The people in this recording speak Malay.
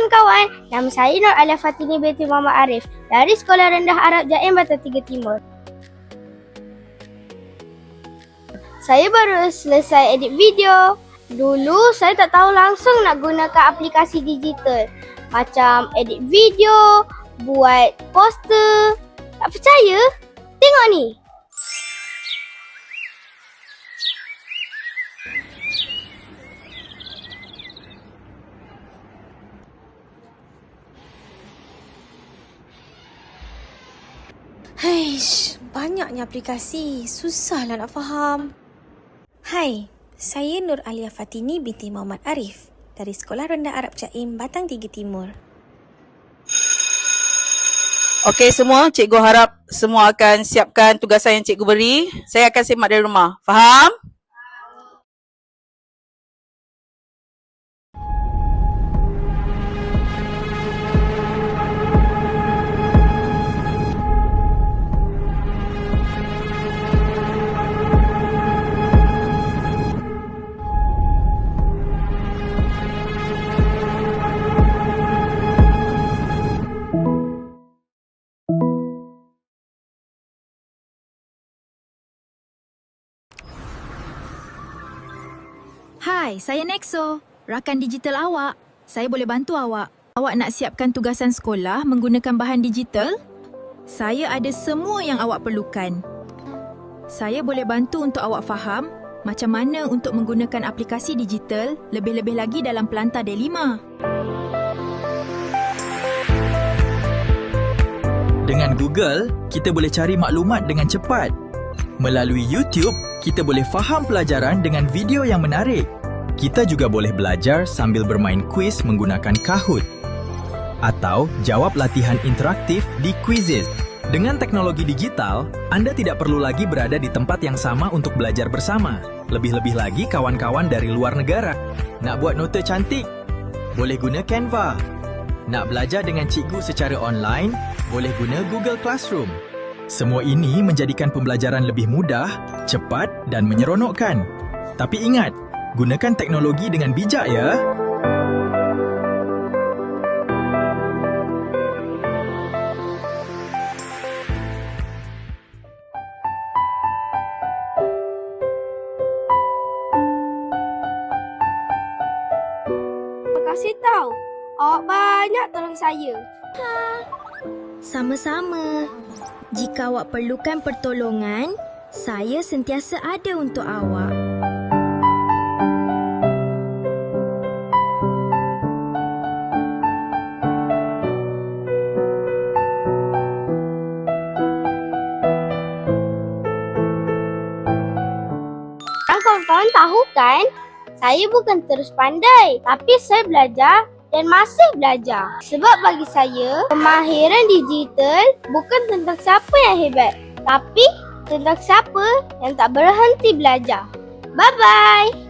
kawan-kawan, nama saya Nur Alia Fatini binti Muhammad Arif dari Sekolah Rendah Arab Jaim Batang Tiga Timur. Saya baru selesai edit video. Dulu saya tak tahu langsung nak gunakan aplikasi digital macam edit video, buat poster. Tak percaya? Tengok ni. Haish, banyaknya aplikasi. Susahlah nak faham. Hai, saya Nur Alia Fatini binti Muhammad Arif dari Sekolah Rendah Arab Jaim Batang Tiga Timur. Okey semua, cikgu harap semua akan siapkan tugasan yang cikgu beri. Saya akan semak dari rumah. Faham? Hai, saya Nexo, rakan digital awak. Saya boleh bantu awak. Awak nak siapkan tugasan sekolah menggunakan bahan digital? Saya ada semua yang awak perlukan. Saya boleh bantu untuk awak faham macam mana untuk menggunakan aplikasi digital, lebih-lebih lagi dalam pelantar D5. Dengan Google, kita boleh cari maklumat dengan cepat. Melalui YouTube, kita boleh faham pelajaran dengan video yang menarik. Kita juga boleh belajar sambil bermain kuis menggunakan Kahoot. Atau jawab latihan interaktif di Quizizz. Dengan teknologi digital, anda tidak perlu lagi berada di tempat yang sama untuk belajar bersama. Lebih-lebih lagi kawan-kawan dari luar negara. Nak buat nota cantik? Boleh guna Canva. Nak belajar dengan cikgu secara online? Boleh guna Google Classroom. Semua ini menjadikan pembelajaran lebih mudah, cepat dan menyeronokkan. Tapi ingat, gunakan teknologi dengan bijak ya. Terima kasih tau. Awak banyak tolong saya. Sama-sama. Jika awak perlukan pertolongan, saya sentiasa ada untuk awak. Kawan-kawan tahu kan? Saya bukan terus pandai, tapi saya belajar dan masih belajar. Sebab bagi saya, kemahiran digital bukan tentang siapa yang hebat, tapi tentang siapa yang tak berhenti belajar. Bye-bye!